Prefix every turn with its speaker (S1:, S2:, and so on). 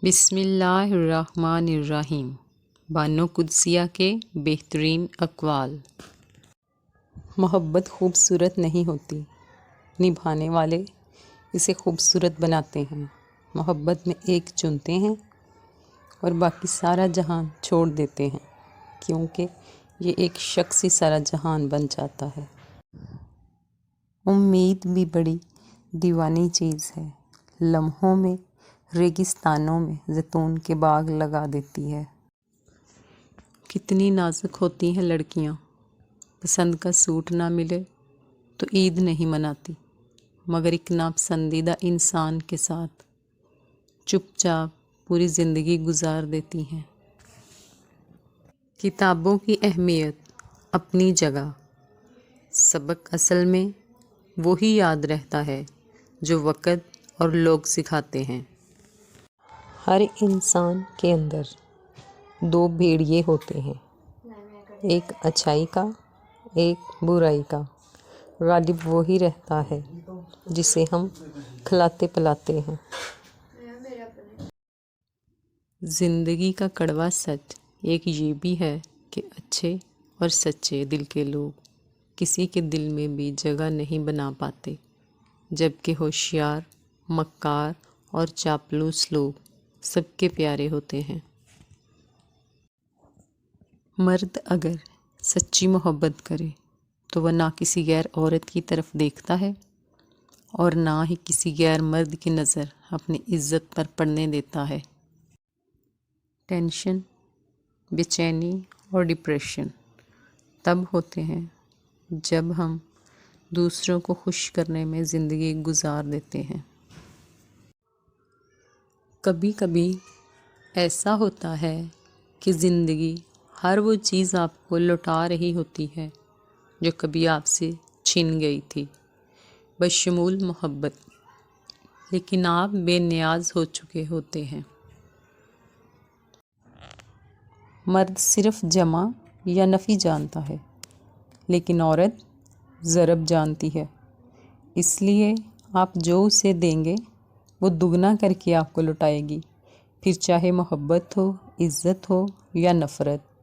S1: بسم اللہ الرحمن الرحیم۔ بانو قدسیہ کے بہترین اقوال۔ محبت خوبصورت نہیں ہوتی، نبھانے والے اسے خوبصورت بناتے ہیں۔ محبت میں ایک چنتے ہیں اور باقی سارا جہان چھوڑ دیتے ہیں، کیونکہ یہ ایک شخص ہی سارا جہان بن جاتا ہے۔ امید بھی بڑی دیوانی چیز ہے، لمحوں میں ریگستانوں میں زیتون کے باغ لگا دیتی ہے۔ کتنی نازک ہوتی ہیں لڑکیاں، پسند کا سوٹ نہ ملے تو عید نہیں مناتی، مگر ایک ناپسندیدہ انسان کے ساتھ چپ چاپ پوری زندگی گزار دیتی ہیں۔ کتابوں کی اہمیت اپنی جگہ، سبق اصل میں وہی یاد رہتا ہے جو وقت اور لوگ سکھاتے ہیں۔ ہر انسان کے اندر دو بھیڑیے ہوتے ہیں، ایک اچھائی کا، ایک برائی کا۔ غالب وہی رہتا ہے جسے ہم کھلاتے پلاتے ہیں۔ زندگی کا کڑوا سچ ایک یہ بھی ہے کہ اچھے اور سچے دل کے لوگ کسی کے دل میں بھی جگہ نہیں بنا پاتے، جبکہ ہوشیار، مکار اور چاپلوس لوگ سب کے پیارے ہوتے ہیں۔ مرد اگر سچی محبت کرے تو وہ نہ کسی غیر عورت کی طرف دیکھتا ہے اور نہ ہی کسی غیر مرد کی نظر اپنی عزت پر پڑنے دیتا ہے۔ ٹینشن، بے چینی اور ڈپریشن تب ہوتے ہیں جب ہم دوسروں کو خوش کرنے میں زندگی گزار دیتے ہیں۔ کبھی کبھی ایسا ہوتا ہے کہ زندگی ہر وہ چیز آپ کو لوٹا رہی ہوتی ہے جو کبھی آپ سے چھن گئی تھی، بشمول محبت، لیکن آپ بے نیاز ہو چکے ہوتے ہیں۔ مرد صرف جمع یا نفی جانتا ہے، لیکن عورت ضرب جانتی ہے، اس لیے آپ جو اسے دیں گے وہ دگنا کر کے آپ کو لوٹائے گی، پھر چاہے محبت ہو، عزت ہو یا نفرت۔